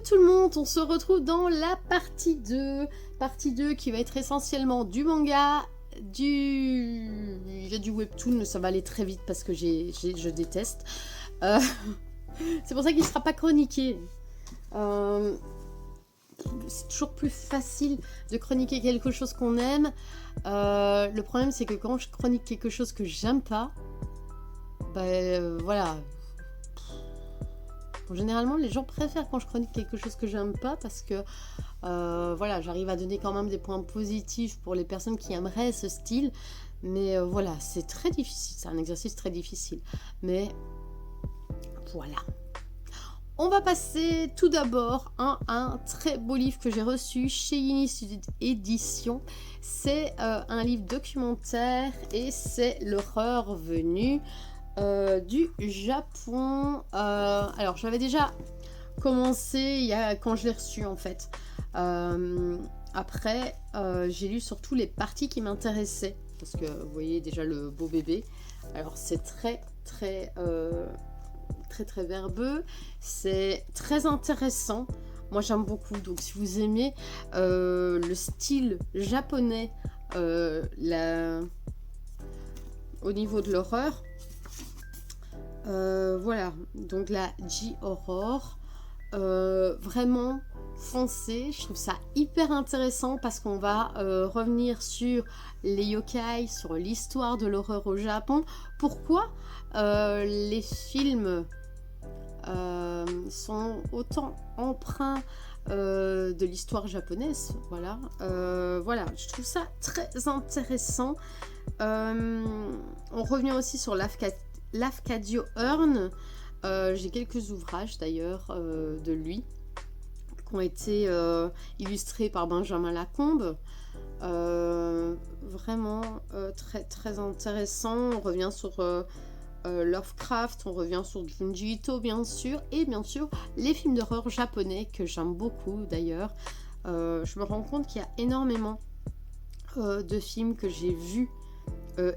tout le monde, on se retrouve dans la partie 2. Partie 2 qui va être essentiellement du manga, il y a du webtoon, mais ça va aller très vite parce que je déteste. C'est pour ça qu'il ne sera pas chroniqué. C'est toujours plus facile de chroniquer quelque chose qu'on aime. Le problème, c'est que quand je chronique quelque chose que j'aime pas, voilà. Bon, généralement, les gens préfèrent quand je chronique quelque chose que j'aime pas parce que voilà, j'arrive à donner quand même des points positifs pour les personnes qui aimeraient ce style. Mais voilà, c'est très difficile. C'est un exercice très difficile. Mais voilà. On va passer tout d'abord à un très beau livre que j'ai reçu chez Inis Éditions. C'est un livre documentaire et c'est l'horreur venue du Japon. Alors j'avais déjà commencé quand je l'ai reçu en fait. Après j'ai lu surtout les parties qui m'intéressaient parce que vous voyez déjà le beau bébé. Alors c'est très verbeux, c'est très intéressant. Moi j'aime beaucoup, donc si vous aimez le style japonais au niveau de l'horreur, voilà, donc la J-Horror, vraiment foncez, je trouve ça hyper intéressant parce qu'on va revenir sur les yokai, sur l'histoire de l'horreur au Japon. Pourquoi les films sont autant empreints de l'histoire japonaise, voilà. Voilà, je trouve ça très intéressant. On revient aussi sur Lafcadio Hearn. J'ai quelques ouvrages d'ailleurs de lui qui ont été illustrés par Benjamin Lacombe. Vraiment très intéressant. On revient sur Lovecraft, on revient sur Junji Ito bien sûr, et bien sûr les films d'horreur japonais que j'aime beaucoup d'ailleurs. Je me rends compte qu'il y a énormément de films que j'ai vus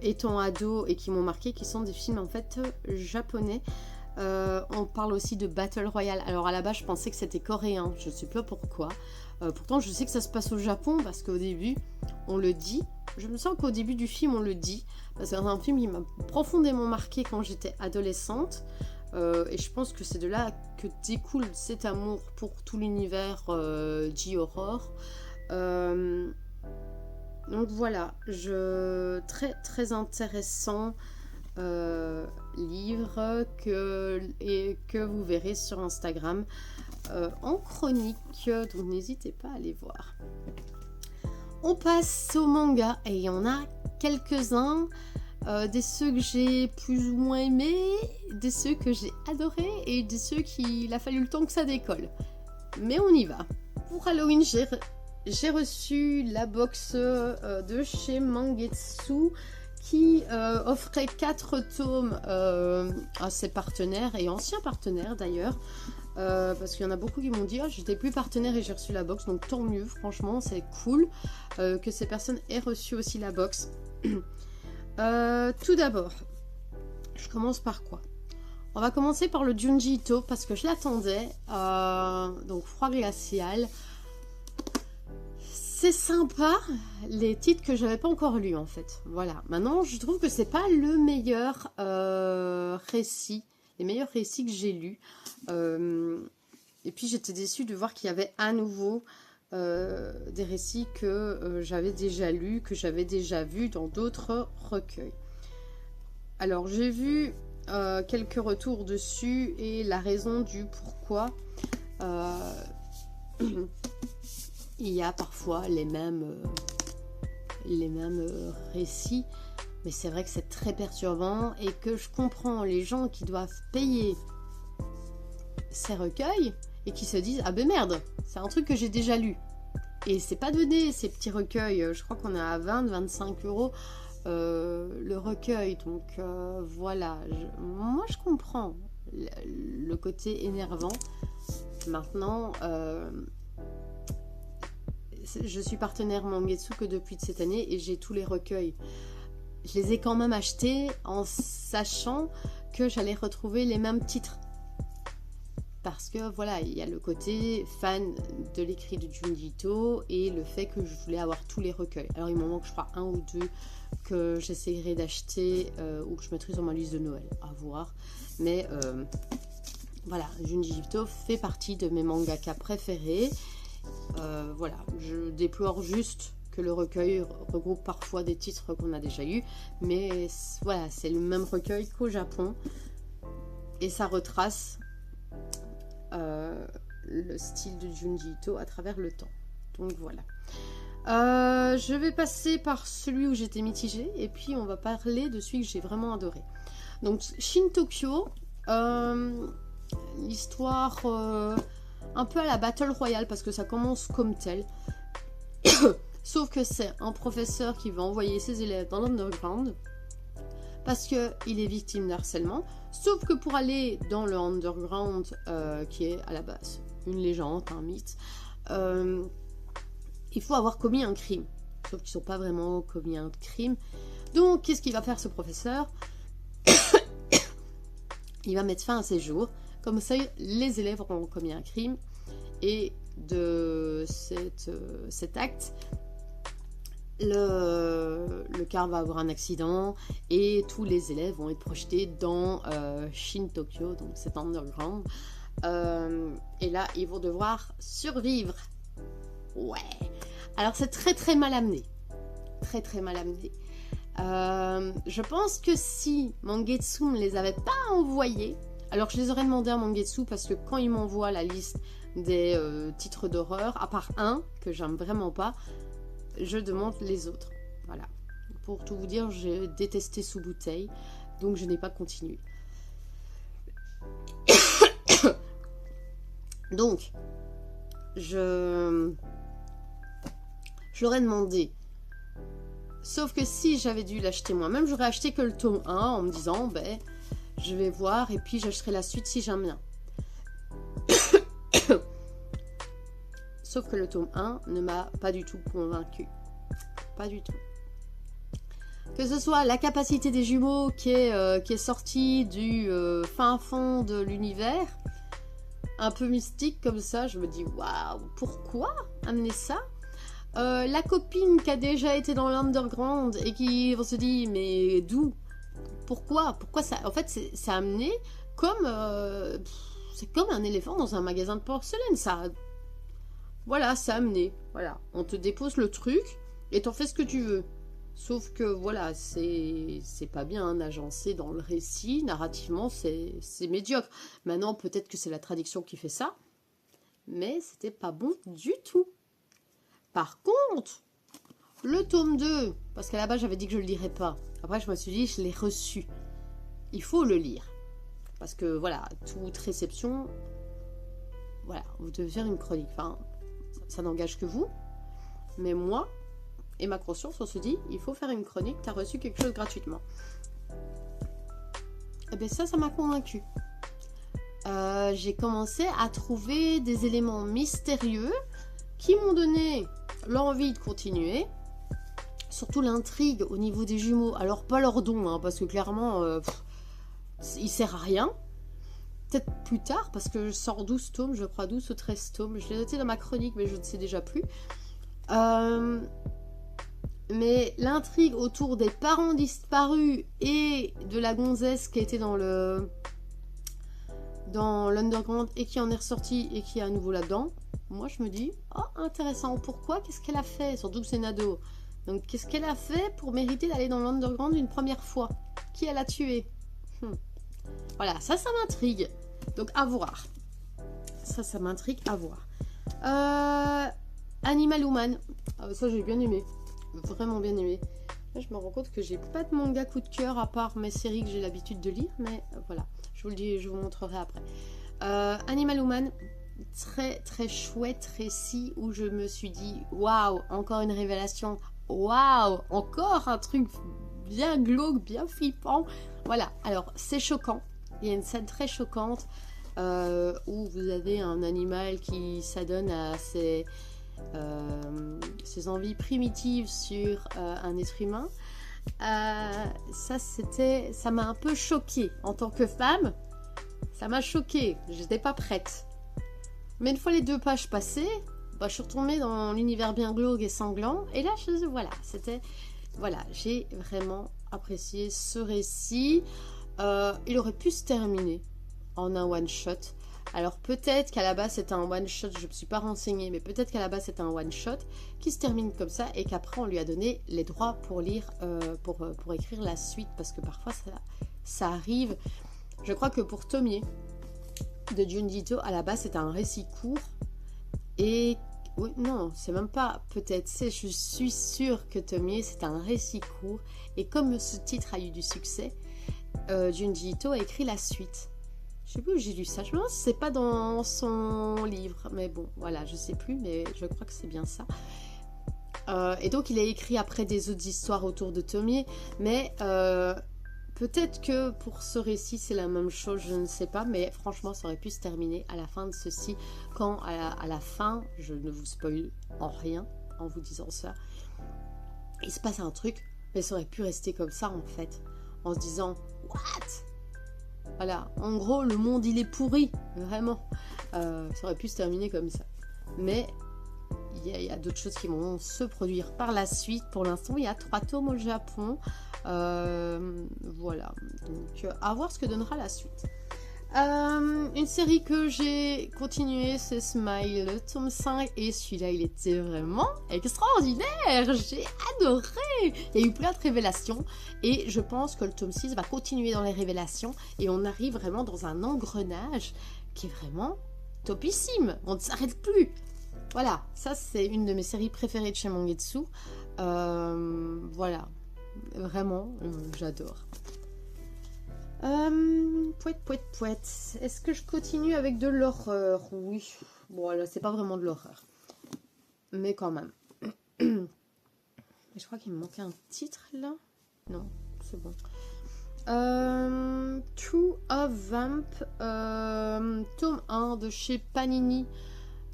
étant ado et qui m'ont marqué, qui sont des films en fait japonais. On parle aussi de Battle Royale. Alors à la base je pensais que c'était coréen, je ne sais pas pourquoi. Pourtant je sais que ça se passe au Japon parce qu'au début on le dit. Je me sens qu'au début du film on le dit parce que c'est un film qui m'a profondément marqué quand j'étais adolescente. Et je pense que c'est de là que découle cet amour pour tout l'univers J-Horror. Donc voilà, très intéressant livre que vous verrez sur Instagram en chronique, donc n'hésitez pas à aller voir. On passe au manga et il y en a quelques-uns, des ceux que j'ai plus ou moins aimés, des ceux que j'ai adorés et des ceux qu'il a fallu le temps que ça décolle. Mais on y va. Pour Halloween, j'ai reçu la box de chez Mangetsu qui offrait 4 tomes à ses partenaires et anciens partenaires d'ailleurs. Parce qu'il y en a beaucoup qui m'ont dit j'étais plus partenaire et j'ai reçu la box, donc tant mieux, franchement c'est cool que ces personnes aient reçu aussi la box. Tout d'abord, je commence par quoi? On va commencer par le Junji Ito parce que je l'attendais, donc Froid glacial. C'est sympa, les titres que j'avais pas encore lus en fait. Voilà, maintenant je trouve que c'est pas le meilleur récit, les meilleurs récits que j'ai lus. Et puis j'étais déçue de voir qu'il y avait à nouveau des récits que j'avais déjà lus, que j'avais déjà vus dans d'autres recueils. Alors j'ai vu quelques retours dessus et la raison du pourquoi. Il y a parfois les mêmes récits, mais c'est vrai que c'est très perturbant et que je comprends les gens qui doivent payer ces recueils et qui se disent ah ben merde, c'est un truc que j'ai déjà lu. Et c'est pas donné ces petits recueils, je crois qu'on est à 20-25 € le recueil, donc voilà, moi je comprends le côté énervant. Maintenant, je suis partenaire Mangetsu que depuis cette année et j'ai tous les recueils. Je les ai quand même achetés en sachant que j'allais retrouver les mêmes titres. parce que voilà, il y a le côté fan de l'écrit de Junji Ito et le fait que je voulais avoir tous les recueils. Alors il m'en manque je crois un ou deux que j'essayerai d'acheter ou que je mettrai sur ma liste de Noël, à voir. Mais voilà, Junji Ito fait partie de mes mangaka préférés. Voilà, je déplore juste que le recueil regroupe parfois des titres qu'on a déjà eus, mais voilà, c'est le même recueil qu'au Japon et ça retrace le style de Junji Ito à travers le temps. Donc voilà. Je vais passer par celui où j'étais mitigée et puis on va parler de celui que j'ai vraiment adoré. Donc Shin Tokyo, l'histoire un peu à la Battle Royale parce que ça commence comme tel. Sauf que c'est un professeur qui va envoyer ses élèves dans l'underground parce qu'il est victime d'harcèlement. Sauf que pour aller dans le underground, qui est à la base une légende, un mythe, il faut avoir commis un crime. Sauf qu'ils ne sont pas vraiment commis un crime. Donc, qu'est-ce qu'il va faire ce professeur? Il va mettre fin à ses jours. Comme ça, les élèves auront commis un crime. Et de cet acte, le car va avoir un accident et tous les élèves vont être projetés dans Shin Tokyo, donc cet underground. Et là, ils vont devoir survivre. Ouais. Alors, c'est très très mal amené. Très très mal amené. Je pense que si Mangetsu ne les avait pas envoyés, alors je les aurais demandé à Mangetsu parce que quand il m'envoie la liste des titres d'horreur, à part un que j'aime vraiment pas, je demande les autres. Voilà. Pour tout vous dire, j'ai détesté Sous Bouteille, donc je n'ai pas continué. Donc, je l'aurais demandé. Sauf que si j'avais dû l'acheter moi-même, j'aurais acheté que le tome 1 en me disant, ben, je vais voir et puis j'achèterai la suite si j'aime bien. Sauf que le tome 1 ne m'a pas du tout convaincu. Pas du tout. Que ce soit la capacité des jumeaux qui est sortie du fin fond de l'univers, un peu mystique comme ça, je me dis waouh, pourquoi amener ça? La copine qui a déjà été dans l'underground et qui se dit mais d'où? Pourquoi ça? En fait, c'est amené comme c'est comme un éléphant dans un magasin de porcelaine, ça. Voilà, c'est amené. Voilà, on te dépose le truc et t'en fais ce que tu veux. Sauf que voilà, c'est pas bien agencé dans le récit. Narrativement, c'est médiocre. Maintenant, peut-être que c'est la traduction qui fait ça, mais c'était pas bon du tout. Par contre, le tome 2, parce qu'à la base, j'avais dit que je le lirais pas. Après, je me suis dit, je l'ai reçu. Il faut le lire. Parce que voilà, toute réception, voilà, vous devez faire une chronique. Enfin, ça n'engage que vous. Mais moi et ma conscience, on se dit, il faut faire une chronique, tu as reçu quelque chose gratuitement. Et bien ça m'a convaincu. J'ai commencé à trouver des éléments mystérieux qui m'ont donné l'envie de continuer. Surtout l'intrigue au niveau des jumeaux. Alors pas leur don, hein, parce que clairement, il sert à rien. Peut-être plus tard, parce que je sors 12 tomes, je crois 12 ou 13 tomes. Je l'ai noté dans ma chronique, mais je ne sais déjà plus. Mais l'intrigue autour des parents disparus et de la gonzesse qui était dans l'underground et qui en est ressortie et qui est à nouveau là-dedans, moi je me dis, oh intéressant, pourquoi? Qu'est-ce qu'elle a fait? Surtout que c'est une ado. Donc qu'est-ce qu'elle a fait pour mériter d'aller dans l'underground une première fois? Qui elle a tué? Voilà, ça m'intrigue. Donc à voir. Ça m'intrigue à voir. Animal Woman. Ça j'ai bien aimé. Vraiment bien aimé. Là, je me rends compte que j'ai pas de manga coup de cœur à part mes séries que j'ai l'habitude de lire, mais voilà, je vous le dis, je vous montrerai après. Animal Woman, très très chouette récit où je me suis dit waouh, encore une révélation, waouh, encore un truc bien glauque, bien flippant. Voilà, alors c'est choquant. Il y a une scène très choquante où vous avez un animal qui s'adonne à ses envies primitives sur un être humain. Ça m'a un peu choquée en tant que femme. Ça m'a choquée, j'étais pas prête. Mais une fois les 2 pages passées, je suis retombée dans l'univers bien glauque et sanglant. Et là, voilà, j'ai vraiment apprécié ce récit. Il aurait pu se terminer en un one-shot. Alors peut-être qu'à la base c'était un one-shot, je ne me suis pas renseignée, mais peut-être qu'à la base c'était un one-shot qui se termine comme ça et qu'après on lui a donné les droits pour lire, pour écrire la suite, parce que parfois ça arrive. Je crois que pour Tomie de Junji Ito, à la base c'était un récit court et... Oui, non, c'est même pas peut-être, je suis sûre que Tomie c'est un récit court et comme ce titre a eu du succès, Junji Ito a écrit la suite. Je sais plus où j'ai lu ça, je me demande si c'est pas dans son livre, mais bon, voilà, je sais plus, mais je crois que c'est bien ça. Et donc il a écrit après des autres histoires autour de Tomie, mais peut-être que pour ce récit c'est la même chose, je ne sais pas, mais franchement ça aurait pu se terminer à la fin de ceci, quand à la fin, je ne vous spoil en rien en vous disant ça, il se passe un truc, mais ça aurait pu rester comme ça en fait, en se disant « What ?» Voilà, en gros, le monde il est pourri, vraiment. Ça aurait pu se terminer comme ça. Mais il y a d'autres choses qui vont se produire par la suite. Pour l'instant, il y a 3 tomes au Japon. Voilà, donc à voir ce que donnera la suite. Une série que j'ai continuée, c'est Smile, le tome 5, et celui-là il était vraiment extraordinaire, j'ai adoré. Il y a eu plein de révélations et je pense que le tome 6 va continuer dans les révélations et on arrive vraiment dans un engrenage qui est vraiment topissime, on ne s'arrête plus. Voilà, ça c'est une de mes séries préférées de chez Mangetsu. Voilà, vraiment j'adore. Pouette. Est-ce que je continue avec de l'horreur? Oui. Bon, là, c'est pas vraiment de l'horreur. Mais quand même. Je crois qu'il me manquait un titre, là. Non, c'est bon. True of Vamp, tome 1 de chez Panini.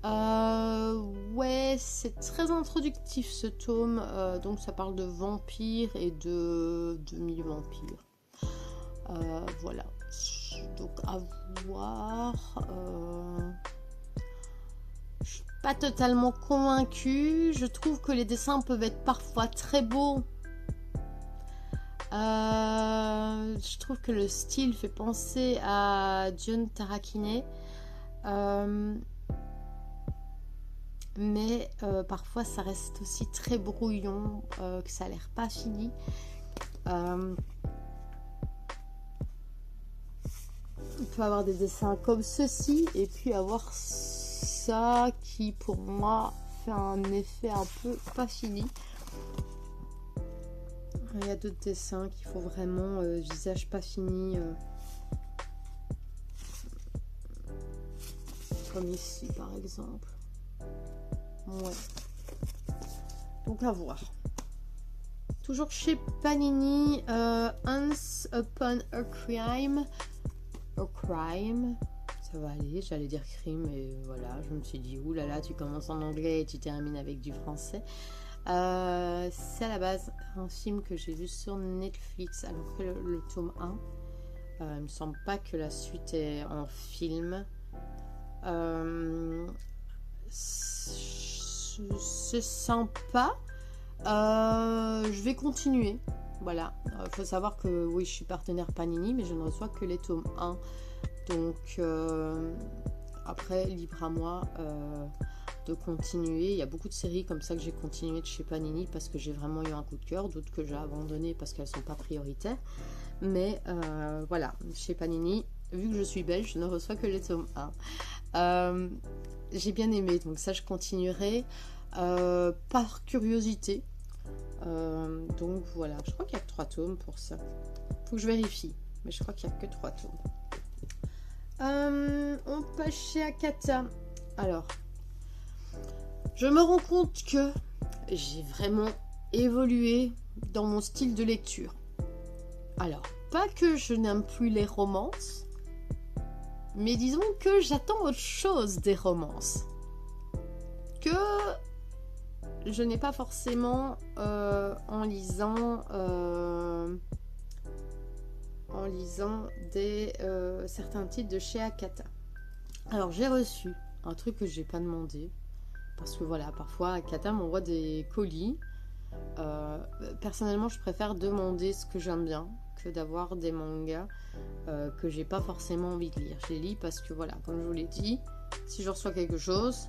Ouais, c'est très introductif, ce tome. Donc, ça parle de vampires et de demi-vampires. Voilà, donc à voir. Je suis pas totalement convaincue. Je trouve que les dessins peuvent être parfois très beaux. Je trouve que le style fait penser à Jun Tarakine. Mais parfois ça reste aussi très brouillon, que ça a l'air pas fini. On peut avoir des dessins comme ceci et puis avoir ça qui pour moi fait un effet un peu pas fini. Il y a d'autres dessins qui font vraiment visage pas fini, comme ici par exemple. Ouais. Donc à voir. Toujours chez Panini, Once Upon a Crime. Ça va aller, j'allais dire crime, et voilà, je me suis dit, oulala, tu commences en anglais et tu termines avec du français. C'est à la base un film que j'ai vu sur Netflix, alors que le tome 1, il me semble pas que la suite est en film. C'est sympa. Je vais continuer. Voilà, faut savoir que oui, je suis partenaire Panini, mais je ne reçois que les tomes 1. Donc, après, libre à moi de continuer. Il y a beaucoup de séries comme ça que j'ai continué de chez Panini parce que j'ai vraiment eu un coup de cœur. D'autres que j'ai abandonnées parce qu'elles ne sont pas prioritaires. Mais voilà, chez Panini, vu que je suis belge, je ne reçois que les tomes 1. J'ai bien aimé, donc ça, je continuerai par curiosité. Donc voilà, je crois qu'il n'y a que 3 tomes pour ça. Faut que je vérifie, mais je crois qu'il n'y a que 3 tomes. On passe chez Akata. Alors, je me rends compte que j'ai vraiment évolué dans mon style de lecture. Alors, pas que je n'aime plus les romances, mais disons que j'attends autre chose des romances. Que je n'ai pas forcément en lisant en lisant certains titres de chez Akata. Alors j'ai reçu un truc que j'ai pas demandé, parce que voilà, parfois Akata m'envoie des colis. Personnellement, je préfère demander ce que j'aime bien que d'avoir des mangas que j'ai pas forcément envie de lire. Je les lis parce que voilà, comme je vous l'ai dit, si je reçois quelque chose,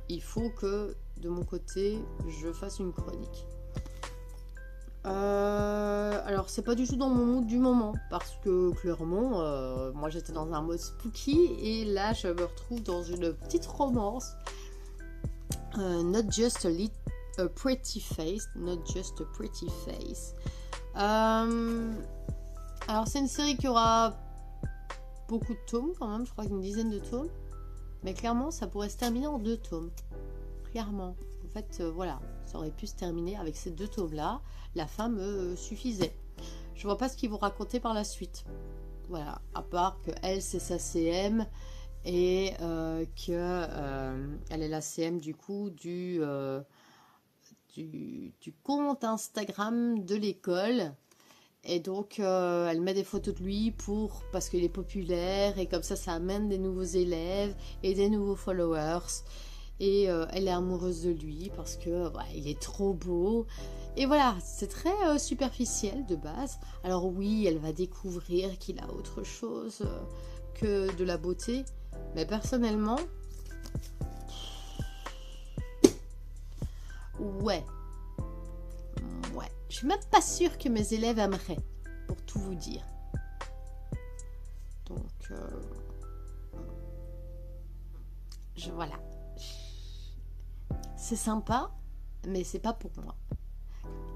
il faut que de mon côté, je fasse une chronique. Alors c'est pas du tout dans mon mood du moment, parce que clairement moi j'étais dans un mode spooky et là je me retrouve dans une petite romance, Not Just a Pretty Face, Not Just a Pretty Face. Alors c'est une série qui aura beaucoup de tomes quand même, je crois qu'une dizaine de tomes, mais clairement ça pourrait se terminer en 2 tomes, clairement. En fait, voilà, ça aurait pu se terminer avec ces 2 tomes-là. La fin me suffisait. Je vois pas ce qu'ils vont raconter par la suite. Voilà, à part que elle, c'est sa CM et que elle est la CM du coup du compte Instagram de l'école. Et donc, elle met des photos de lui parce qu'il est populaire et comme ça amène des nouveaux élèves et des nouveaux followers. Et elle est amoureuse de lui parce que il est trop beau. Et voilà, c'est très superficiel de base. Alors oui, elle va découvrir qu'il a autre chose que de la beauté. Mais personnellement, ouais. Je suis même pas sûre que mes élèves aimeraient, pour tout vous dire. Donc, voilà. C'est sympa, mais c'est pas pour moi.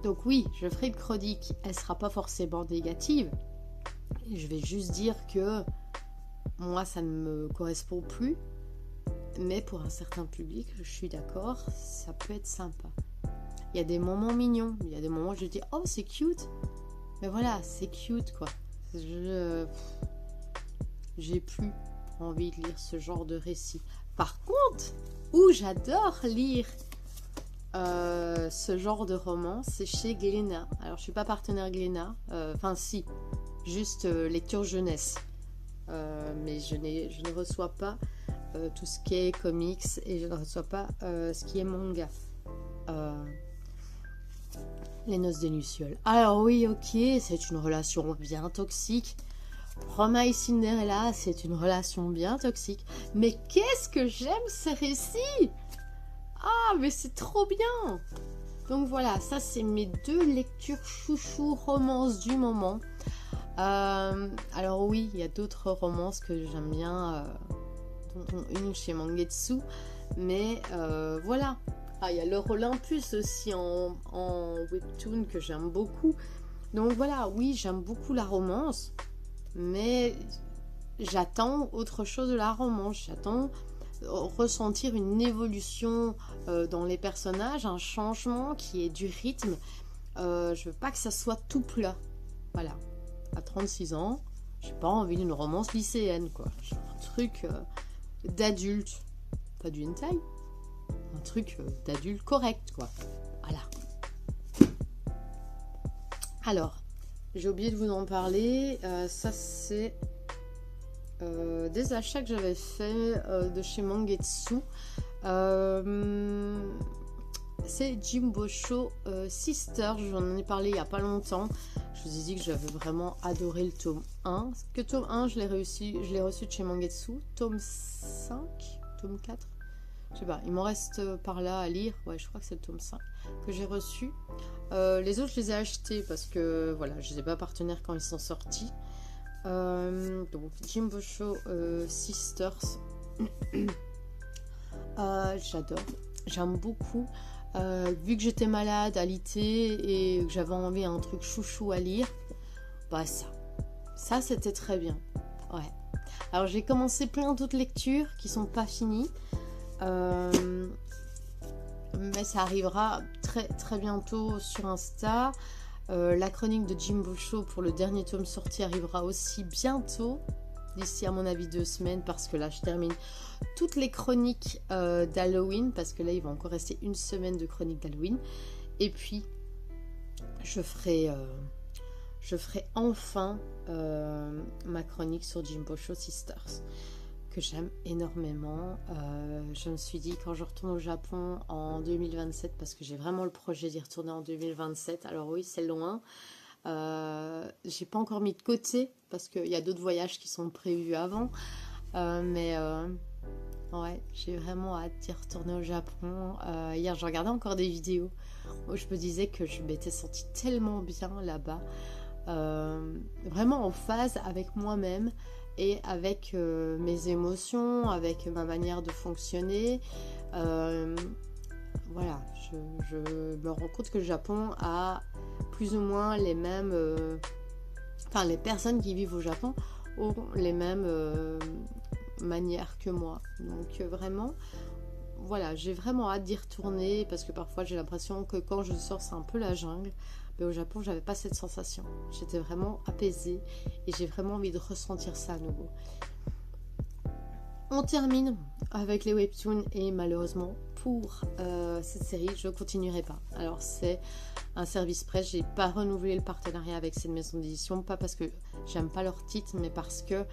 Donc oui, je ferai une chronique, elle sera pas forcément négative. Je vais juste dire que moi, ça ne me correspond plus. Mais pour un certain public, je suis d'accord, ça peut être sympa. Il y a des moments mignons, il y a des moments où je dis « Oh, c'est cute !» Mais voilà, c'est cute, quoi. J'ai plus envie de lire ce genre de récit. Par contre, où j'adore lire ce genre de roman, c'est chez Glénat. Alors, je suis pas partenaire Glénat. Enfin, si, juste lecture jeunesse. Mais je ne reçois pas tout ce qui est comics et je ne reçois pas ce qui est manga. Les noces des Lucioles. Alors oui, ok, c'est une relation bien toxique. Roma et Cinderella, c'est une relation bien toxique. Mais qu'est-ce que j'aime ces récits! Ah, mais c'est trop bien! Donc voilà, ça c'est mes 2 lectures chouchou romances du moment. Alors oui, il y a d'autres romances que j'aime bien, dont une chez Mangetsu. Mais voilà. Ah, il y a l'Heure Olympus aussi en webtoon que j'aime beaucoup. Donc voilà, oui, j'aime beaucoup la romance, mais j'attends autre chose de la romance. J'attends ressentir une évolution dans les personnages, un changement qui est du rythme. Je veux pas que ça soit tout plat. Voilà, à 36 ans, j'ai pas envie d'une romance lycéenne, quoi. J'ai un truc d'adulte, pas du hentai. Un truc d'adulte correct, quoi. Voilà. Alors, j'ai oublié de vous en parler. Ça, c'est des achats que j'avais fait de chez Mangetsu. C'est Jimbo Show Sister. J'en ai parlé il n'y a pas longtemps. Je vous ai dit que j'avais vraiment adoré le tome 1. Que tome 1, je l'ai reçu de chez Mangetsu. Tome 5, tome 4. Je sais pas, il m'en reste par là à lire. Ouais, je crois que c'est le tome 5 que j'ai reçu. Les autres, je les ai achetés parce que voilà, je n'étais pas partenaire quand ils sont sortis. Donc, Jimbo Show Sisters. J'adore. J'aime beaucoup. Vu que j'étais malade à l'été et que j'avais envie d'un truc chouchou à lire, bah ça c'était très bien. Ouais. Alors, j'ai commencé plein d'autres lectures qui sont pas finies. Mais ça arrivera très très bientôt sur Insta. La chronique de Jimbo Show pour le dernier tome sorti arrivera aussi bientôt, d'ici à mon avis 2 semaines, parce que là je termine toutes les chroniques d'Halloween, parce que là il va encore rester 1 semaine de chronique d'Halloween, et puis je ferai je ferai enfin ma chronique sur Jinpocho Sisters, que j'aime énormément. Je me suis dit, quand je retourne au Japon en 2027, parce que j'ai vraiment le projet d'y retourner en 2027, alors oui, c'est loin. J'ai pas encore mis de côté, parce qu'il y a d'autres voyages qui sont prévus avant. Mais ouais, j'ai vraiment hâte d'y retourner au Japon. Hier, je regardais encore des vidéos où je me disais que je m'étais sentie tellement bien là-bas. Vraiment en phase avec moi-même et avec mes émotions, avec ma manière de fonctionner. Voilà, je me rends compte que le Japon a plus ou moins les mêmes... Enfin, les personnes qui vivent au Japon ont les mêmes manières que moi. Donc vraiment, voilà, j'ai vraiment hâte d'y retourner parce que parfois j'ai l'impression que quand je sors, c'est un peu la jungle. Mais au Japon, j'avais pas cette sensation. J'étais vraiment apaisée et j'ai vraiment envie de ressentir ça à nouveau. On termine avec les webtoons et malheureusement pour cette série, je ne continuerai pas. Alors c'est un service presse, j'ai pas renouvelé le partenariat avec cette maison d'édition, pas parce que j'aime pas leurs titres, mais parce que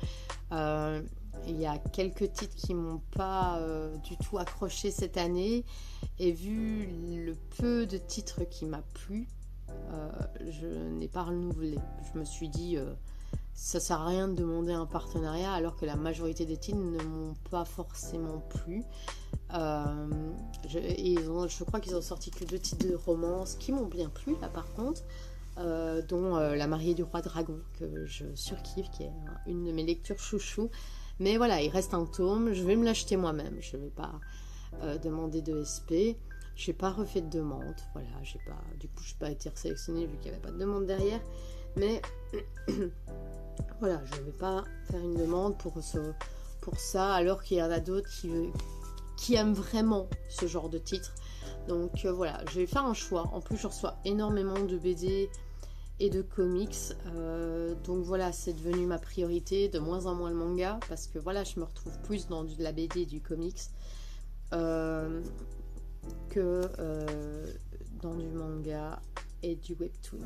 il y a quelques titres qui m'ont pas du tout accroché cette année et vu le peu de titres qui m'a plu, je n'ai pas renouvelé. Je me suis dit ça sert à rien de demander un partenariat alors que la majorité des titres ne m'ont pas forcément plu. Je crois qu'ils ont sorti que 2 titres de romance qui m'ont bien plu là par contre, dont La mariée du roi dragon que je surkiffe, qui est une de mes lectures chouchou. Mais voilà, il reste un tome, je vais me l'acheter moi-même, je ne vais pas demander de SP. J'ai pas refait de demande, voilà, du coup je n'ai pas été sélectionnée vu qu'il n'y avait pas de demande derrière, mais voilà, je ne vais pas faire une demande pour ça, alors qu'il y en a d'autres qui aiment vraiment ce genre de titre. Donc voilà, je vais faire un choix. En plus, je reçois énormément de BD et de comics, donc voilà, c'est devenu ma priorité, de moins en moins le manga, parce que voilà, je me retrouve plus dans de la BD et du comics que dans du manga et du webtoon.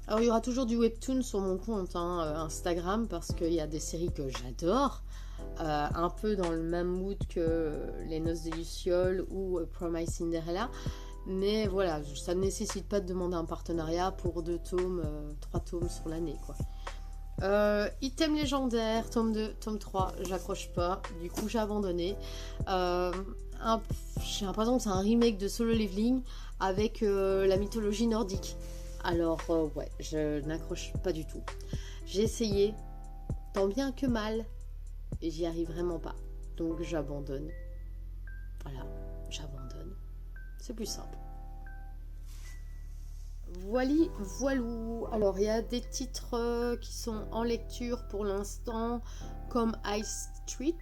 Alors il y aura toujours du webtoon sur mon compte Instagram, parce qu'il y a des séries que j'adore, un peu dans le même mood que Les Noces des Lucioles ou Promise Cinderella, mais voilà, ça ne nécessite pas de demander un partenariat pour 2 tomes, 3 tomes sur l'année quoi. Item légendaire, tome 2, tome 3, j'accroche pas, du coup j'ai abandonné. J'ai l'impression que c'est un remake de Solo Leveling avec la mythologie nordique. Alors ouais, je n'accroche pas du tout. J'ai essayé, tant bien que mal, et j'y arrive vraiment pas. Donc j'abandonne. Voilà, j'abandonne. C'est plus simple. Voilou. Alors il y a des titres qui sont en lecture pour l'instant, comme Ice Street,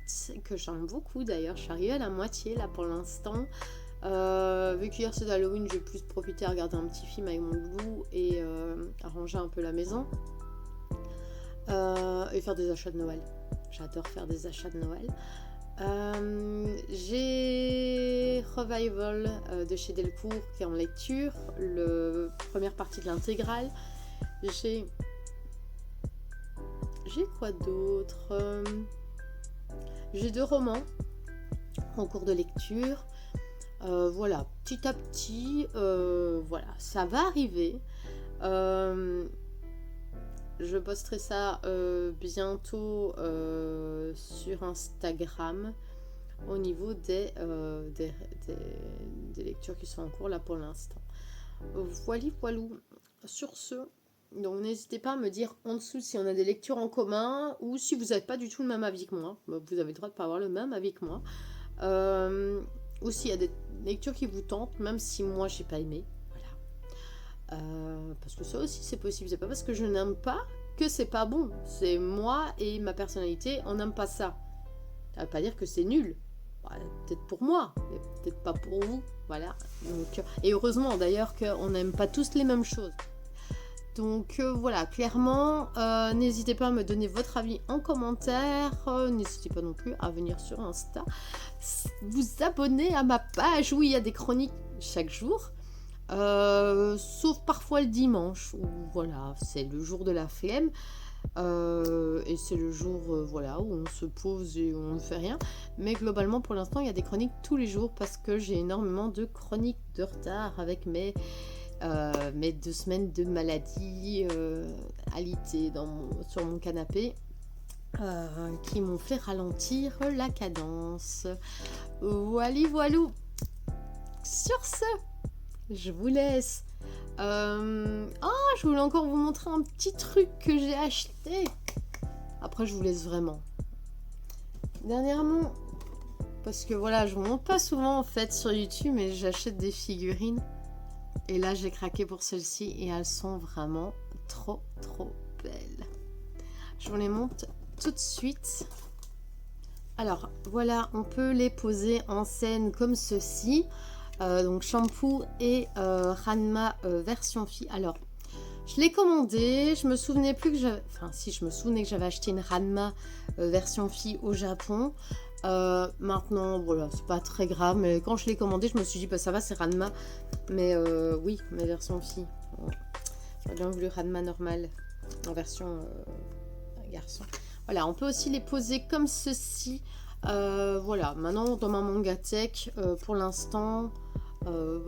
que j'aime beaucoup d'ailleurs. Je suis arrivée à la moitié là pour l'instant. Vu qu'hier c'est Halloween, j'ai plus profité à regarder un petit film avec mon loulou et à ranger un peu la maison et faire des achats de Noël. J'adore faire des achats de Noël. J'ai Revival de chez Delcourt qui est en lecture, la première partie de l'intégrale. J'ai quoi d'autre? J'ai 2 romans en cours de lecture. Voilà, petit à petit, voilà, ça va arriver. Je posterai ça bientôt sur Instagram au niveau des lectures qui sont en cours là pour l'instant. Voilou. Sur ce, donc n'hésitez pas à me dire en dessous si on a des lectures en commun ou si vous n'avez pas du tout le même avis que moi. Vous avez le droit de ne pas avoir le même avis que moi. Ou s'il y a des lectures qui vous tentent, même si moi j'ai pas aimé. Parce que ça aussi c'est possible, c'est pas parce que je n'aime pas que c'est pas bon, c'est moi et ma personnalité, on n'aime pas ça. Ça veut pas dire que c'est nul, peut-être pour moi, mais peut-être pas pour vous, voilà. Donc, et heureusement d'ailleurs qu'on n'aime pas tous les mêmes choses. Donc voilà, clairement, n'hésitez pas à me donner votre avis en commentaire, n'hésitez pas non plus à venir sur Insta, vous abonner à ma page où il y a des chroniques chaque jour. Sauf parfois le dimanche, où voilà, c'est le jour de la flemme. Et c'est le jour voilà, où on se pose et on ne fait rien. Mais globalement, pour l'instant, il y a des chroniques tous les jours parce que j'ai énormément de chroniques de retard avec mes 2 semaines de maladie alitées sur mon canapé. Qui m'ont fait ralentir la cadence. Voilou. Sur ce, je vous laisse. Je voulais encore vous montrer un petit truc que j'ai acheté. Après, je vous laisse vraiment. Dernièrement, parce que voilà, je vous montre pas souvent en fait sur YouTube, mais j'achète des figurines. Et là, j'ai craqué pour celles-ci et elles sont vraiment trop belles. Je vous les montre tout de suite. Alors voilà, on peut les poser en scène comme ceci. Donc Shampoo et Ranma version fille. Alors je l'ai commandé, je me souvenais plus que j'avais, enfin si, je me souvenais que j'avais acheté une Ranma version fille au Japon. Maintenant voilà, c'est pas très grave, mais quand je l'ai commandé, je me suis dit bah ça va, c'est Ranma, mais oui, mais version fille. Bon, j'aurais bien voulu Ranma normale en version garçon. Voilà, on peut aussi les poser comme ceci. Voilà, maintenant dans ma Mangatech, pour l'instant,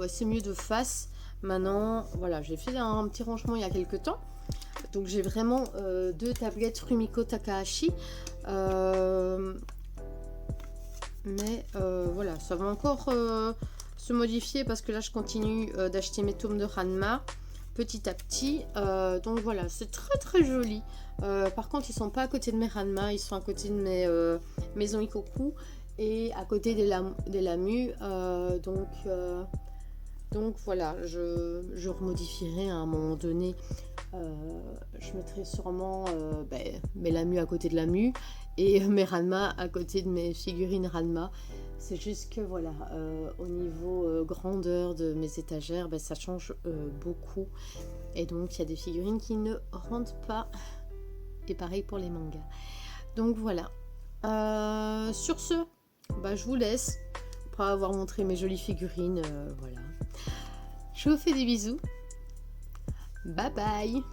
c'est mieux de face. Maintenant, voilà, j'ai fait un petit rangement il y a quelques temps. Donc j'ai vraiment 2 tablettes Rumiko Takahashi. Mais voilà, ça va encore se modifier parce que là je continue d'acheter mes tomes de Ranma petit à petit. Donc voilà, c'est très joli. Par contre, ils sont pas à côté de mes Ranma, ils sont à côté de mes maisons Ikoku et à côté des Lamu. Donc voilà, je remodifierai à un moment donné. Je mettrai sûrement mes Lamu à côté de Lamu et mes Ranma à côté de mes figurines Ranma. C'est juste que voilà, au niveau grandeur de mes étagères, ça change beaucoup. Et donc il y a des figurines qui ne rentrent pas. Et pareil pour les mangas. Donc voilà. Sur ce, je vous laisse. Après avoir montré mes jolies figurines, voilà. Je vous fais des bisous. Bye bye.